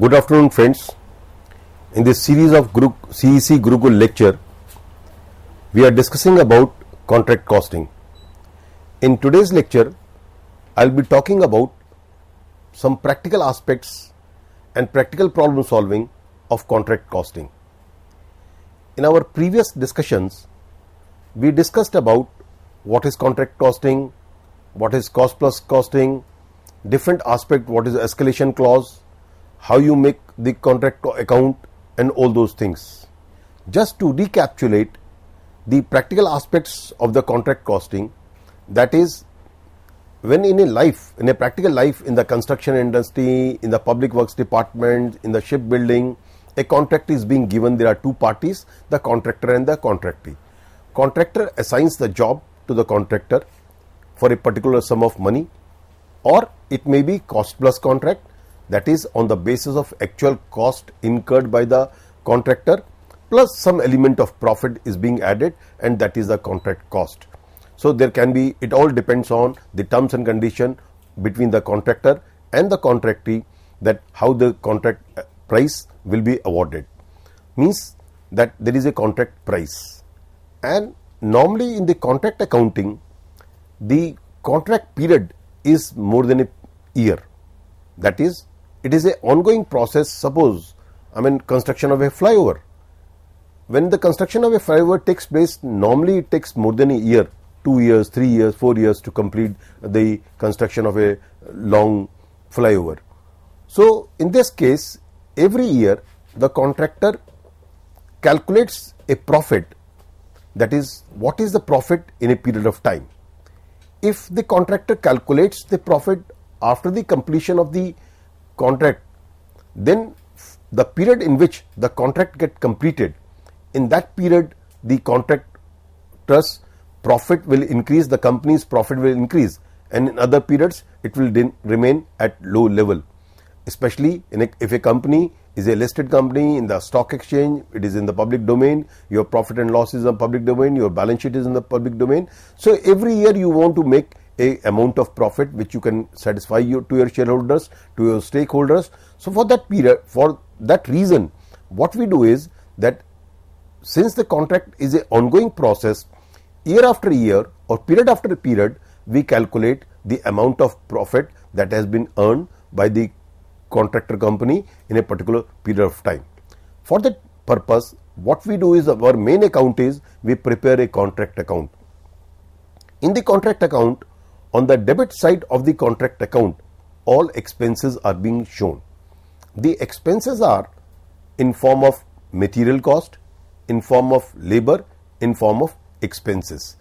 Good afternoon, friends. In this series of CEC Gurukul lecture, we are discussing about contract costing. In today's lecture, I will be talking about some practical aspects and practical problem solving of contract costing. In our previous discussions, we discussed about what is contract costing, what is cost plus costing, different aspect, what is escalation clause, how you make the contract account and all those things. Just to recapitulate the practical aspects of the contract costing, that is, when in a practical life, in the construction industry, in the public works department, in the shipbuilding, a contract is being given. There are two parties, the contractor and the contractee. Contractor assigns the job to the contractor for a particular sum of money, or it may be cost plus contract, that is on the basis of actual cost incurred by the contractor plus some element of profit is being added, and that is the contract cost. So there can be, it all depends on the terms and condition between the contractor and the contractee, that how the contract price will be awarded. Means that there is a contract price, and normally in the contract accounting, the contract period is more than a year. That is, it is an ongoing process. Suppose, construction of a flyover. When the construction of a flyover takes place, normally it takes more than a year, 2 years, 3 years, 4 years to complete the construction of a long flyover. So in this case, every year the contractor calculates a profit, that is, what is the profit in a period of time. If the contractor calculates the profit after the completion of the contract, then the period in which the contract get completed, in that period the contractor's profit will increase, the company's profit will increase, and in other periods it will remain at low level. Especially if a company is a listed company in the stock exchange, it is in the public domain, your profit and loss is in the public domain, your balance sheet is in the public domain. So every year you want to make a amount of profit which you can satisfy to your shareholders, to your stakeholders. So for that period, for that reason, what we do is that since the contract is an ongoing process, year after year or period after period, we calculate the amount of profit that has been earned by the contractor company in a particular period of time. For that purpose, what we do is, our main account is, we prepare a contract account. In the contract account, on the debit side of the contract account, all expenses are being shown. The expenses are in form of material cost, in form of labor, in form of expenses.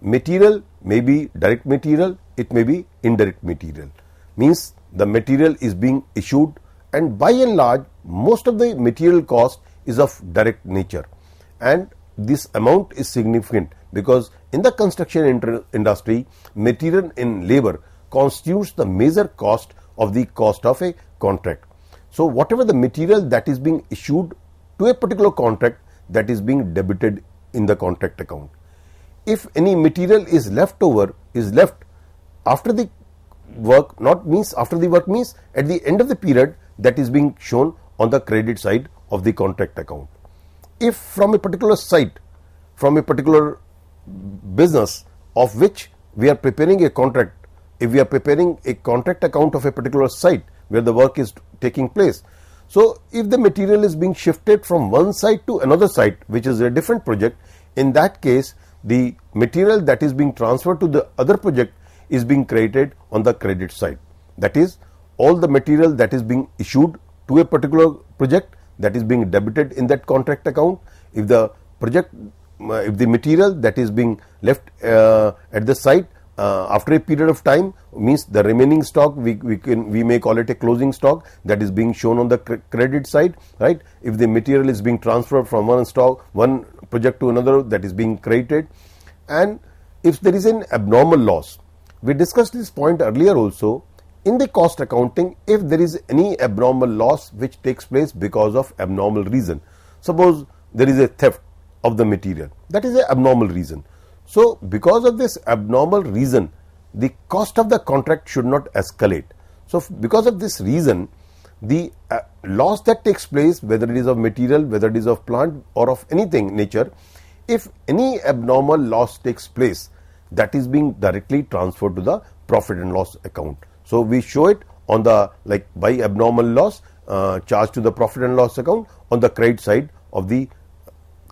Material may be direct material, it may be indirect material. Means the material is being issued, and by and large most of the material cost is of direct nature, and this amount is significant because in the construction industry, material and labor constitutes the major cost of the cost of a contract. So whatever the material that is being issued to a particular contract, that is being debited in the contract account. If any material is left after the work, not means after the work, means at the end of the period, that is being shown on the credit side of the contract account. If from a particular site, from a particular business of which we are preparing a contract, if we are preparing a contract account of a particular site where the work is taking place, so if the material is being shifted from one site to another site, which is a different project, in that case the material that is being transferred to the other project is being credited on the credit side. That is, all the material that is being issued to a particular project, that is being debited in that contract account. If the material that is being left at the site after a period of time, means the remaining stock, we may call it a closing stock, that is being shown on the credit side, right? If the material is being transferred from one project to another, that is being credited. And if there is an abnormal loss, we discussed this point earlier also, in the cost accounting, if there is any abnormal loss which takes place because of abnormal reason, suppose there is a theft of the material, that is an abnormal reason. So because of this abnormal reason, the cost of the contract should not escalate. So because of this reason, the loss that takes place, whether it is of material, whether it is of plant or of anything nature, if any abnormal loss takes place, that is being directly transferred to the profit and loss account. So we show it on the, like, by abnormal loss charged to the profit and loss account on the credit side of the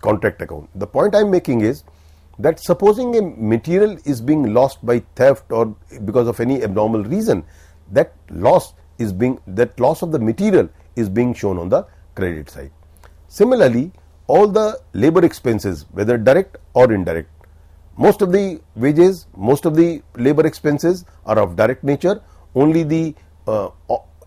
contract account. The point I am making is that supposing a material is being lost by theft or because of any abnormal reason, that loss of the material is being shown on the credit side. Similarly, all the labor expenses, whether direct or indirect, most of the wages, most of the labor expenses are of direct nature, only the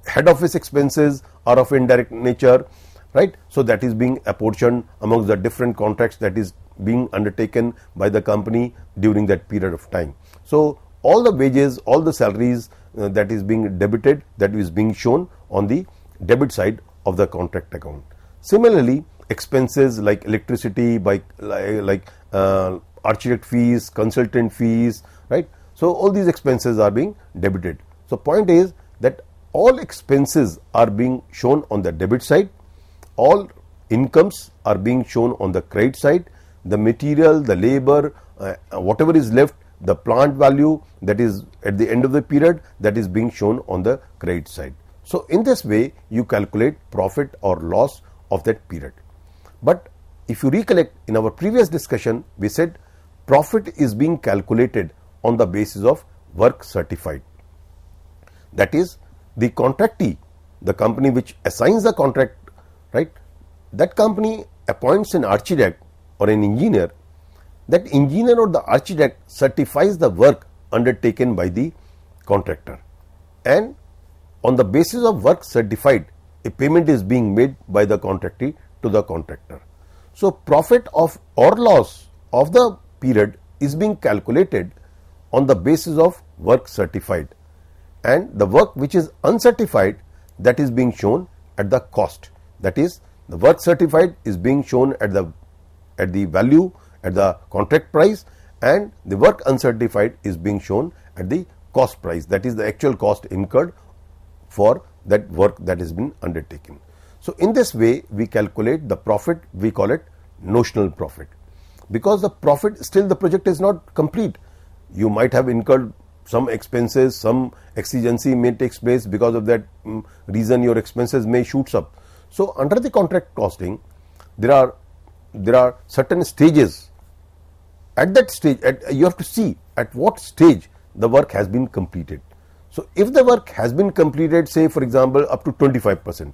head office expenses are of indirect nature, right? So that is being apportioned amongst the different contracts that is being undertaken by the company during that period of time. So all the wages, all the salaries that is being debited, that is being shown on the debit side of the contract account. Similarly, expenses like electricity, like architect fees, consultant fees, right? So all these expenses are being debited. So point is that all expenses are being shown on the debit side, all incomes are being shown on the credit side, the material, the labor, whatever is left, the plant value that is at the end of the period, that is being shown on the credit side. So in this way you calculate profit or loss of that period. But if you recollect, in our previous discussion we said profit is being calculated on the basis of work certified. That is, the contractee, the company which assigns the contract, right, that company appoints an architect or an engineer. That engineer or the architect certifies the work undertaken by the contractor, and on the basis of work certified, a payment is being made by the contractee to the contractor. So profit of or loss of the period is being calculated on the basis of work certified, and the work which is uncertified, that is being shown at the cost. That is, the work certified is being shown at the value, at the contract price, and the work uncertified is being shown at the cost price, that is the actual cost incurred for that work that has been undertaken. So in this way we calculate the profit, we call it notional profit, because the profit, still the project is not complete. You might have incurred some expenses, some exigency may take place, because of that reason your expenses may shoot up. So under the contract costing there are certain stages. At that stage, you have to see at what stage the work has been completed. So if the work has been completed, say for example up to 25%,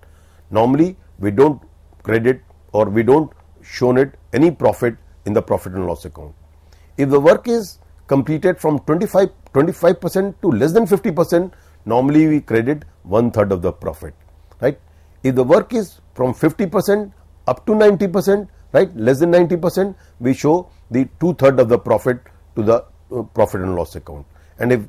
normally we don't credit or we don't shown it any profit in the profit and loss account. If the work is completed from 25% to less than 50%, normally we credit 1/3 of the profit, right? If the work is from 50% up to 90%, right, less than 90%, we show the 2/3 of the profit to the profit and loss account. And if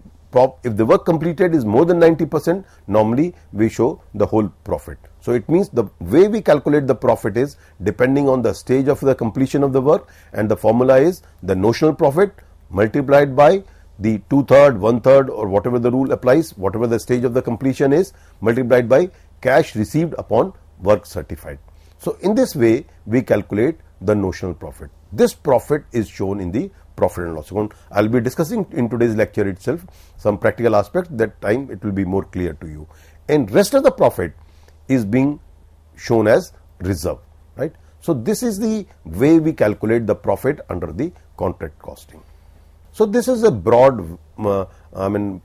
the work completed is more than 90%, normally we show the whole profit. So it means the way we calculate the profit is depending on the stage of the completion of the work, and the formula is the notional profit multiplied by the 2/3, 1/3, or whatever the rule applies, whatever the stage of the completion is, multiplied by cash received upon work certified. So in this way we calculate the notional profit. This profit is shown in the profit and loss account. I will be discussing in today's lecture itself some practical aspects, that time it will be more clear to you. And rest of the profit is being shown as reserve, right? So this is the way we calculate the profit under the contract costing. So this is a broad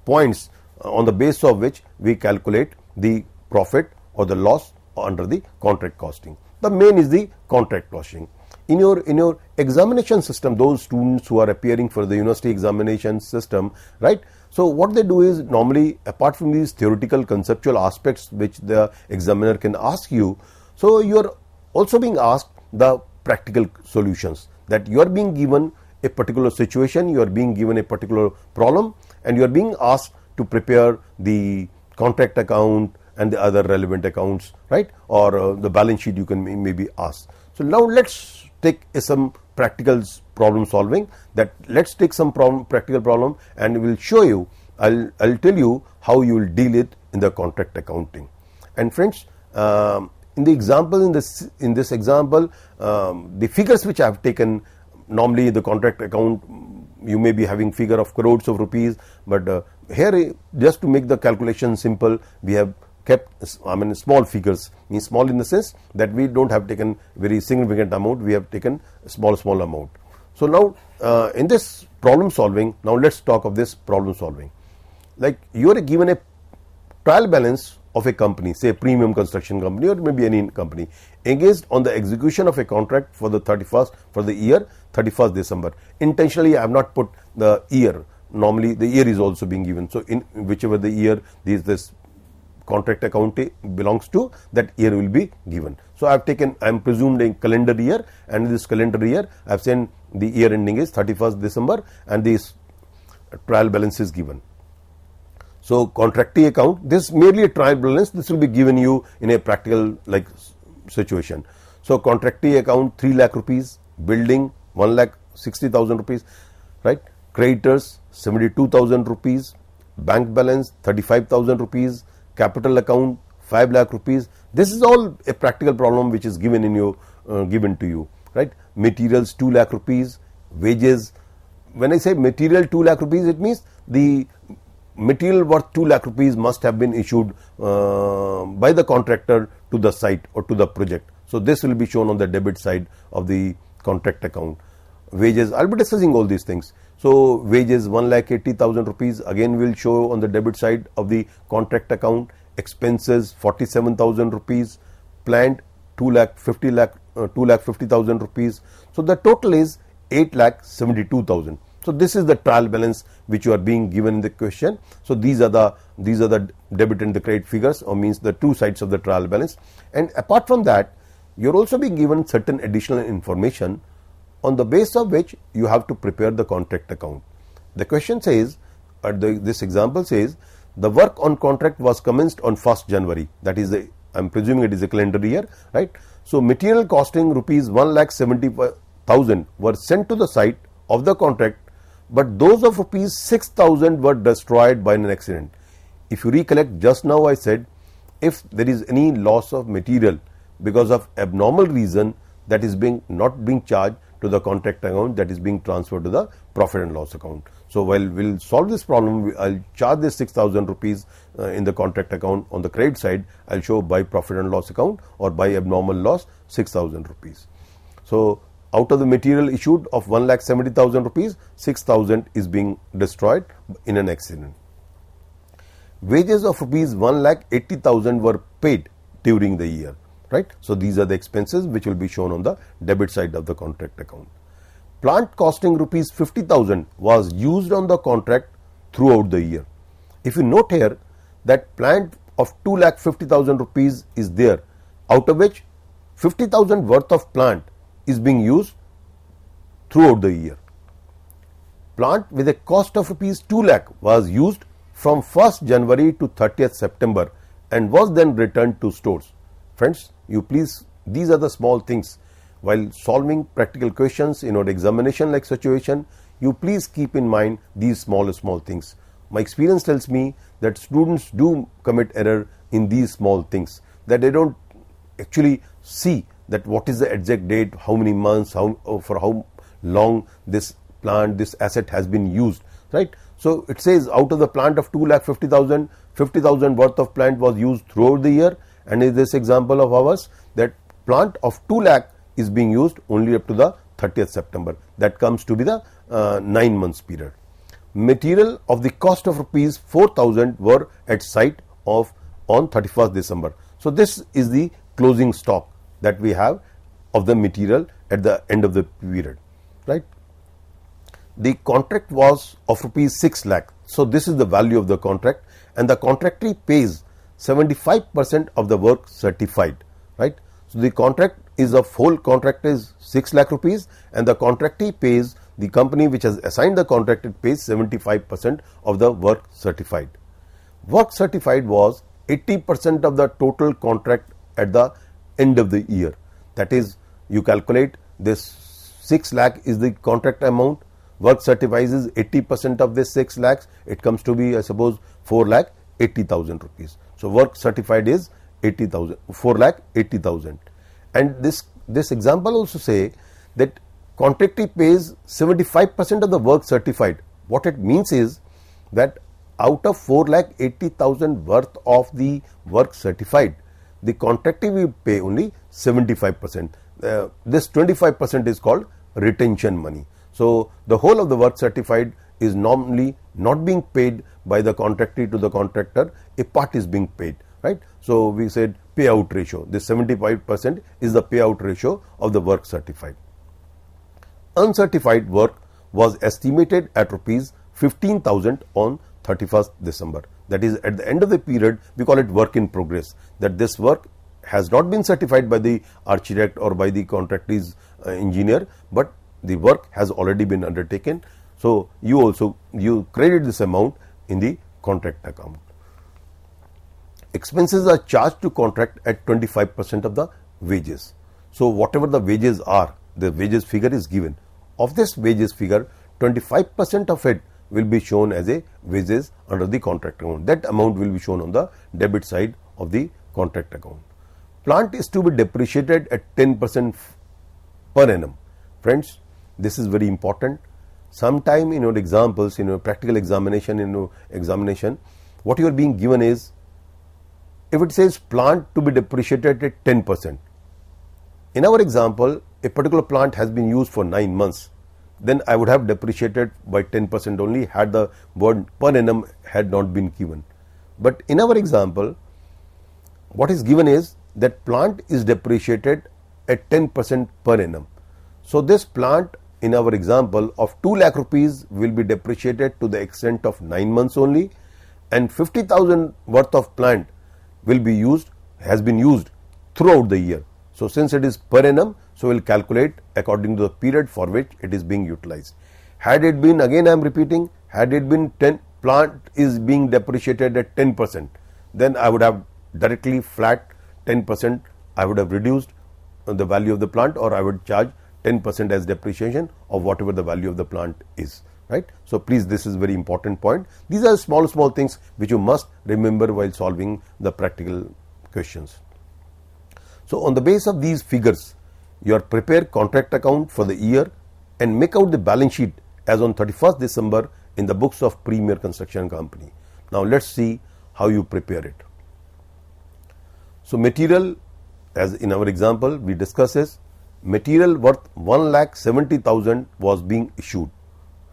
points on the basis of which we calculate the profit or the loss under the contract costing. The main is the contract costing. In your examination system, those students who are appearing for the university examination system, right? So what they do is, normally apart from these theoretical conceptual aspects which the examiner can ask you, so you are also being asked the practical solutions, that you are being given a particular situation, you are being given a particular problem, and you are being asked to prepare the contract account and the other relevant accounts, right? Or the balance sheet you can maybe ask. So now let's take some practical problem solving. That let's take some practical problem, and we will show you, I'll tell you how you will deal it in the contract accounting. And friends, in the example, in this example, the figures which I have taken, normally the contract account, you may be having figure of crores of rupees, but here, just to make the calculation simple, we have kept small figures, means small in the sense that we don't have taken very significant amount, we have taken small amount. So now in this problem solving, now let's talk of this problem solving. Like you are given a trial balance of a company, say a premium construction company or maybe any company, engaged on the execution of a contract for the 31st for the year 31st December. Intentionally I have not put the year. Normally the year is also being given. So in whichever the year this contract account belongs to, that year will be given. So I am presumed a calendar year, and in this calendar year I have said the year ending is 31st December and this trial balance is given. So contractee account, this is merely a trial balance, this will be given you in a practical like situation. So contractee account 3 lakh rupees, building 1,60,000 rupees, right? Creditors 72,000 rupees, bank balance 35,000 rupees, capital account 5 lakh rupees. This is all a practical problem which is given to you, right? Materials 2 lakh rupees, wages. When I say material 2 lakh rupees, it means the material worth 2 lakh rupees must have been issued by the contractor to the site or to the project. So this will be shown on the debit side of the contract account. Wages, I'll be discussing all these things. So wages 1,80,000 rupees again will show on the debit side of the contract account. Expenses 47,000 rupees. Plant 2,50,000 rupees. So the total is 8,72,000. So this is the trial balance which you are being given in the question. So these are the debit and the credit figures, or means the two sides of the trial balance. And apart from that, you are also being given certain additional information on the basis of which you have to prepare the contract account. The question says, this example says, the work on contract was commenced on 1st January. That is, I am presuming it is a calendar year, right? So material costing rupees 1,70,000 were sent to the site of the contract, but those of rupees 6,000 were destroyed by an accident. If you recollect, just now I said, if there is any loss of material because of abnormal reason, that is not being charged to the contract account, that is being transferred to the profit and loss account. So while we'll solve this problem, I'll charge this 6,000 rupees in the contract account. On the credit side, I'll show by profit and loss account or by abnormal loss 6,000 rupees. So out of the material issued of 1,70,000 rupees, 6,000 is being destroyed in an accident. Wages of rupees 1,80,000 were paid during the year, right? So these are the expenses which will be shown on the debit side of the contract account. Plant costing rupees 50,000 was used on the contract throughout the year. If you note here that plant of 2,50,000 rupees is there, out of which 50,000 worth of plant is being used throughout the year. Plant with a cost of rupees 2 lakh was used from 1st January to 30th September and was then returned to stores. Friends, you please, these are the small things. While solving practical questions in our examination like situation, you please keep in mind these small things. My experience tells me that students do commit error in these small things, that they don't actually see that what is the exact date, how many months, for how long this plant, this asset has been used, right? So it says out of the plant of 2,50,000, 50,000 worth of plant was used throughout the year, and in this example of ours, that plant of 2 lakh is being used only up to the 30th September. That comes to be the 9 months period. Material of the cost of rupees 4,000 were at site on 31st December. So this is the closing stock that we have of the material at the end of the period, right? The contract was of rupees 6 lakh. So this is the value of the contract, and the contractee pays 75% of the work certified, right? So the contract is of whole contract is 6 lakh rupees, and the contractee pays, the company which has assigned the contract, it pays 75% of the work certified. Work certified was 80% of the total contract at the end of the year. That is, you calculate this 6 lakh is the contract amount, work certifies is 80% of this 6 lakhs, it comes to be, I suppose, 4,80,000 rupees. So work certified is 4,80,000. And this example also say that contractee pays 75% of the work certified. What it means is that out of 4,80,000 worth of the work certified, the contractee will pay only 75%. This 25% is called retention money. So the whole of the work certified is normally not being paid by the contractee to the contractor. A part is being paid, right? So we said payout ratio. This 75% is the payout ratio of the work certified. Uncertified work was estimated at rupees 15,000 on 31st December. That is, at the end of the period, we call it work in progress. That this work has not been certified by the architect or by the contractee's engineer, but the work has already been undertaken. So you credit this amount in the contract account. Expenses are charged to contract at 25% of the wages. So whatever the wages are, the wages figure is given. Of this wages figure, 25% of it will be shown as a wages under the contract account. That amount will be shown on the debit side of the contract account. Plant is to be depreciated at 10% per annum. Friends, this is very important. Sometime in your examples, in your practical examination, what you are being given is, if it says plant to be depreciated at 10%. In our example, a particular plant has been used for 9 months. Then I would have depreciated by 10% only had the word per annum had not been given. But in our example, what is given is that plant is depreciated at 10% per annum. So this plant in our example of 2 lakh rupees will be depreciated to the extent of 9 months only, and 50,000 worth of plant has been used throughout the year. So since it is per annum, so we'll calculate according to the period for which it is being utilized. Had it been, again I am repeating, had it been plant is being depreciated at 10%, then I would have directly flat 10%, I would have reduced the value of the plant, or I would charge 10% as depreciation of whatever the value of the plant is, right? So please, this is very important point. These are small things which you must remember while solving the practical questions. So on the basis of these figures, you are prepare contract account for the year and make out the balance sheet as on 31st December in the books of Premier Construction Company. Now let's see how you prepare it. So material, as in our example we discuss, is material worth 1,70,000 was being issued,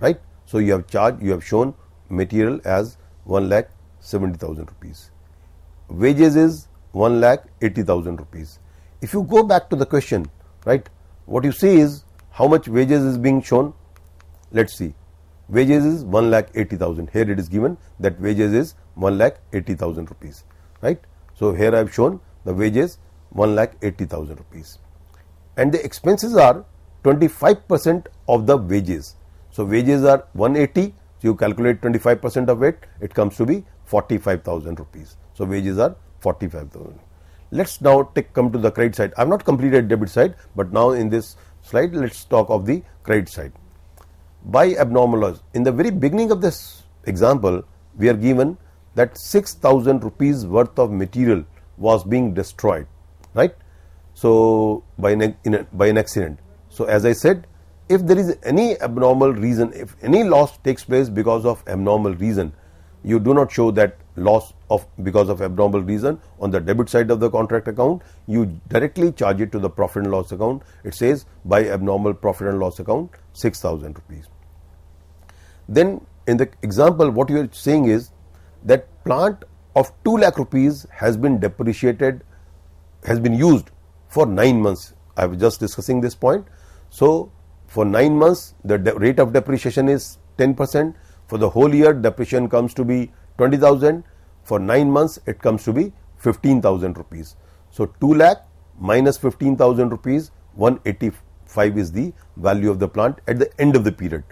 right? So you have shown material as 1,70,000 rupees. Wages is 1,80,000 rupees. If you go back to the question, right, what you see is how much wages is being shown. Let's see. Wages is 1,80,000. Here it is given that wages is 1,80,000 rupees, right? So here I have shown the wages 1,80,000 rupees. And the expenses are 25% of the wages. So wages are 180. So you calculate 25% of it, it comes to be 45,000 rupees. So wages are 45,000. Let's now come to the credit side. I have not completed debit side, but now in this slide, let's talk of the credit side. By abnormal loss, in the very beginning of this example, we are given that 6,000 rupees worth of material was being destroyed, right? So by an accident. So as I said, if there is any abnormal reason, if any loss takes place because of abnormal reason, you do not show that loss because of abnormal reason on the debit side of the contract account. You directly charge it to the profit and loss account. It says by abnormal profit and loss account 6,000 rupees. Then in the example, what you are saying is that plant of 2 lakh rupees has been depreciated, has been used for 9 months. I was just discussing this point. So for 9 months, the rate of depreciation is 10%. For the whole year, depreciation comes to be 20,000. For 9 months, it comes to be 15,000 rupees. So 2 lakh minus 15,000 rupees, 185 is the value of the plant at the end of the period.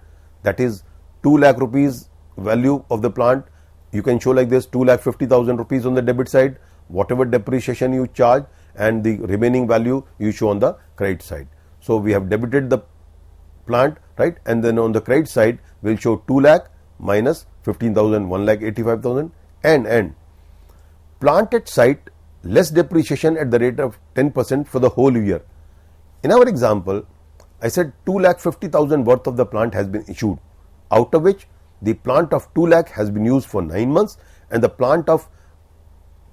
That is 2 lakh rupees value of the plant. You can show like this: 2,50,000 rupees on the debit side, whatever depreciation you charge, and the remaining value you show on the credit side. So we have debited the plant, right? And then on the credit side, we'll show 2 lakh minus 15,000, 1,85,000, and plant at site less depreciation at the rate of 10% for the whole year. In our example, I said 2,50,000 worth of the plant has been issued, out of which the plant of 2 lakh has been used for 9 months and the plant of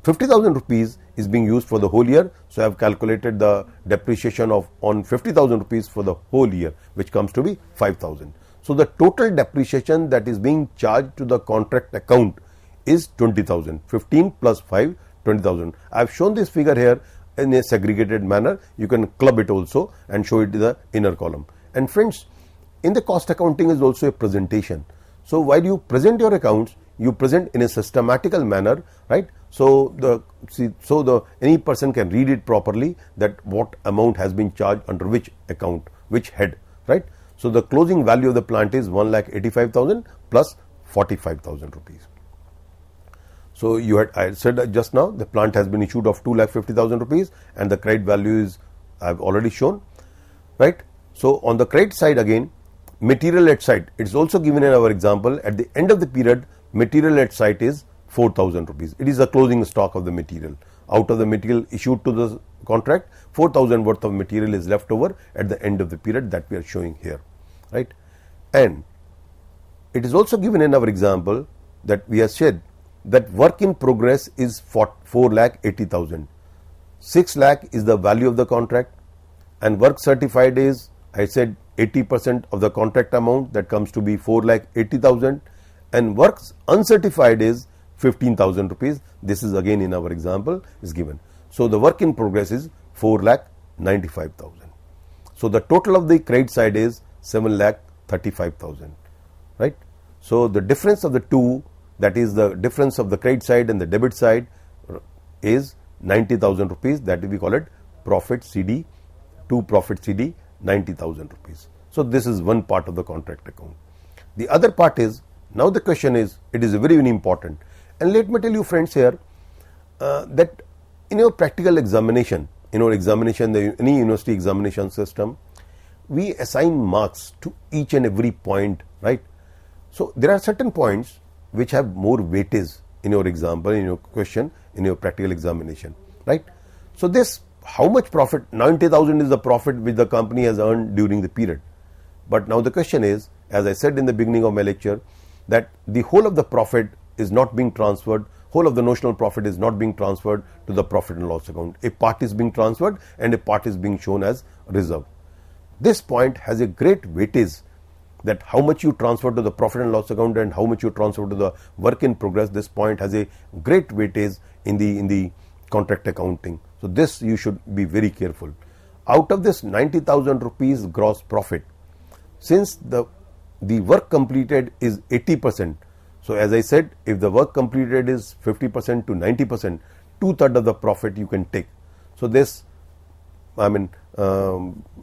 50,000 rupees is being used for the whole year. So I have calculated the depreciation on 50,000 rupees for the whole year, which comes to be 5,000. So the total depreciation that is being charged to the contract account is 20,000. 15 plus 5, 20,000. I have shown this figure here in a segregated manner. You can club it also and show it in the inner column. And friends, in the cost accounting is also a presentation. So while you present your accounts, you present in a systematical manner, right? So any person can read it properly, that what amount has been charged under which account, which head, right? So the closing value of the plant is 1,85,000 plus 45,000 rupees. So I said just now the plant has been issued of 2,50,000 rupees and the credit value is I have already shown, right? So on the credit side again, material at site, it is also given in our example. At the end of the period, material at site is 4,000 rupees. It is the closing stock of the material. Out of the material issued to the contract, 4,000 worth of material is left over at the end of the period that we are showing here, right? And it is also given in our example that we have said that work in progress is 4,80,000. 6 lakh is the value of the contract and work certified is, I said, 80% of the contract amount, that comes to be 4,80,000, and works uncertified is 15,000 rupees. This is again in our example is given. So the work in progress is 4,95,000. So the total of the credit side is 7,35,000, right? So the difference of the two, that is the difference of the credit side and the debit side, is 90,000 rupees. That we call it profit CD, to profit CD, 90,000 rupees. So this is one part of the contract account. The other part is, now the question is, it is very, very important. And let me tell you friends here that in your practical examination, any university examination system, we assign marks to each and every point, right? So there are certain points which have more weightage in your example, in your question, in your practical examination, right? So this, how much profit? 90,000 is the profit which the company has earned during the period. But now the question is, as I said in the beginning of my lecture, that the whole of the profit is not being transferred, whole of the notional profit is not being transferred to the profit and loss account. A part is being transferred and a part is being shown as reserve. This point has a great weightage, that how much you transfer to the profit and loss account and how much you transfer to the work in progress. This point has a great weightage in the contract accounting. So this you should be very careful. Out of this 90,000 rupees gross profit, since the work completed is 80%, so as I said, if the work completed is 50% to 90%, 2/3 of the profit you can take. So this, the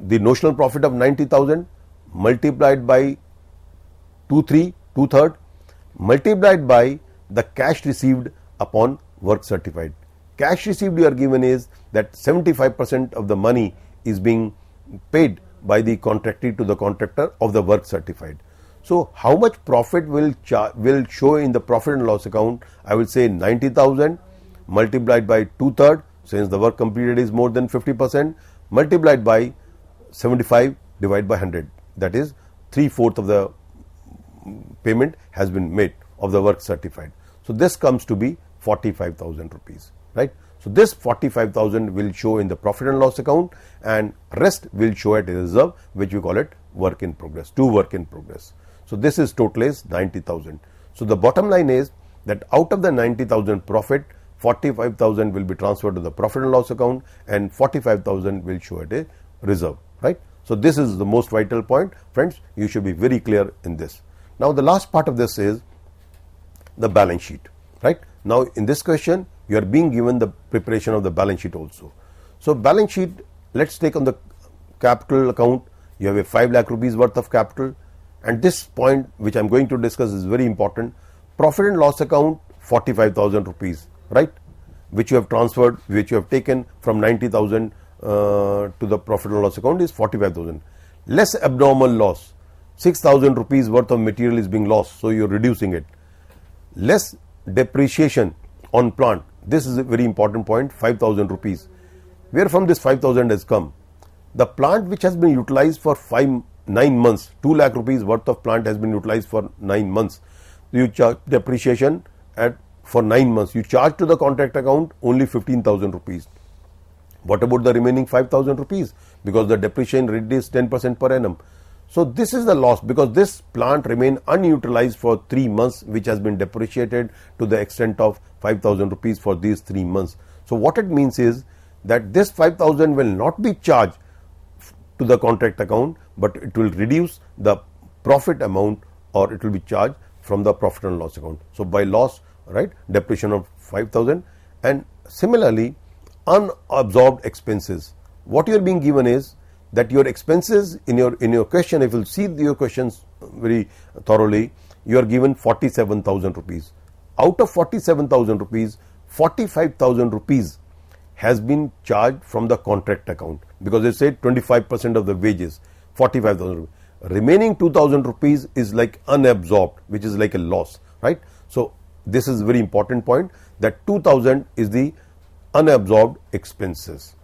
notional profit of 90,000 multiplied by 2/3, multiplied by the cash received upon work certified. Cash received you are given is that 75% of the money is being paid by the contractee to the contractor of the work certified. So how much profit will show in the profit and loss account? I will say 90,000 multiplied by 2/3, since the work completed is more than 50%, multiplied by 75 divided by 100. That is 3/4 of the payment has been made of the work certified. So this comes to be 45,000 rupees, right? So this 45,000 will show in the profit and loss account and rest will show at a reserve, which we call it work in progress, to work in progress. So this is total is 90,000. So the bottom line is that out of the 90,000 profit, 45,000 will be transferred to the profit and loss account and 45,000 will show at a reserve, right? So this is the most vital point. Friends, you should be very clear in this. Now the last part of this is the balance sheet, right? Now in this question, you are being given the preparation of the balance sheet also. So balance sheet, let's take on the capital account. You have a 5 lakh rupees worth of capital, and this point which I am going to discuss is very important. Profit and loss account 45,000 rupees, right? Which you have transferred, which you have taken from 90,000 to the profit and loss account is 45,000. Less abnormal loss, 6,000 rupees worth of material is being lost, so you are reducing it. Less depreciation on plant, this is a very important point, 5,000 rupees. Where from this 5,000 has come? The plant which has been utilized for 9 months, 2 lakh rupees worth of plant has been utilized for 9 months. You charge depreciation for 9 months. You charge to the contract account only 15,000 rupees. What about the remaining 5,000 rupees? Because the depreciation rate is 10% per annum. So this is the loss, because this plant remained unutilized for 3 months, which has been depreciated to the extent of 5,000 rupees for these 3 months. So what it means is that this 5,000 will not be charged to the contract account, but it will reduce the profit amount, or it will be charged from the profit and loss account. So by loss, right, depreciation of 5,000. And similarly, unabsorbed expenses. What you are being given is that your expenses in your question, if you see your questions very thoroughly, you are given 47,000 rupees. Out of 47,000 rupees, 45,000 rupees has been charged from the contract account, because they said 25% of the wages, 45,000 rupees. Remaining 2,000 rupees is like unabsorbed, which is like a loss, right? So this is a very important point, that 2,000 is the unabsorbed expenses.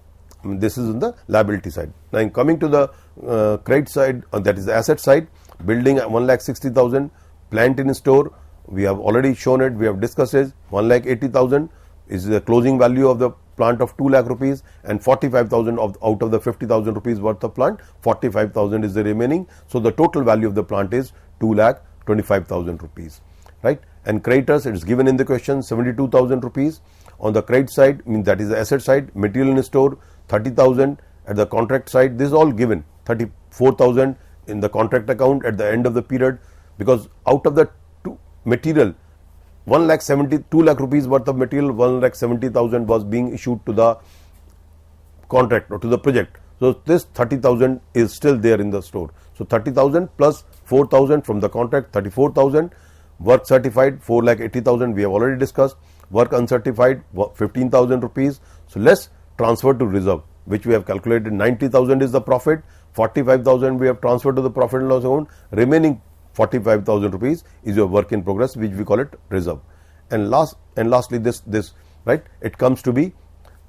This is on the liability side. Now, in coming to the credit side, that is the asset side, building 1,60,000, plant in store, we have already shown it, we have discussed it, 1,80,000 is the closing value of the plant of 2 lakh rupees, and 45,000 out of the 50,000 rupees worth of plant, 45,000 is the remaining. So the total value of the plant is 2,25,000 rupees, right? And creditors, it is given in the question, 72,000 rupees. On the credit side, means that is the asset side, material in store, 30,000. At the contract side, this is all given, 34,000 in the contract account at the end of the period, because out of the material, 2 lakh rupees worth of material, 1,70,000 was being issued to the contract or to the project. So this 30,000 is still there in the store. So 30,000 plus 4,000 from the contract, 34,000. Work certified, 4,80,000 we have already discussed. Work uncertified, 15,000 rupees. So less transfer to reserve, which we have calculated, 90,000 is the profit, 45,000 we have transferred to the profit and loss account, remaining 45,000 rupees is your work in progress, which we call it reserve. And lastly this right, it comes to be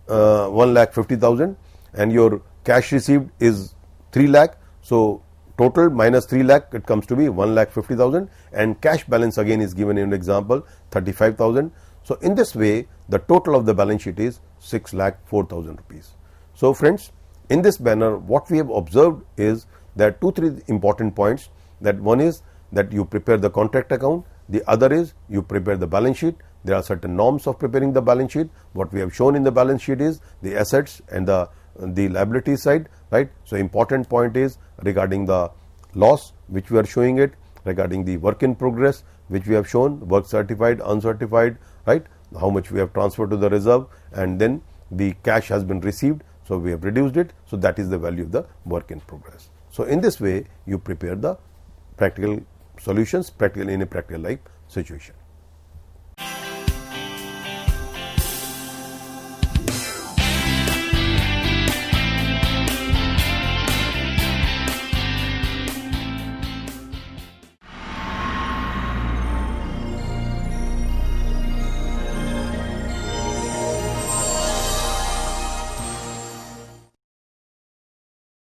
1,50,000, and your cash received is 3 lakh. So total minus 3 lakh, it comes to be 1,50,000, and cash balance again is given in an example, 35,000. So in this way, the total of the balance sheet is 6,04,000 rupees. So friends, in this manner, what we have observed is that 2-3 important points. That one is that you prepare the contract account, the other is you prepare the balance sheet. There are certain norms of preparing the balance sheet. What we have shown in the balance sheet is the assets and the liability side, right? So important point is regarding the loss, which we are showing it, regarding the work in progress, which we have shown, work certified, uncertified, right? How much we have transferred to the reserve, and then the cash has been received, so we have reduced it. So that is the value of the work in progress. So in this way, you prepare the practical solutions, in a practical life situation.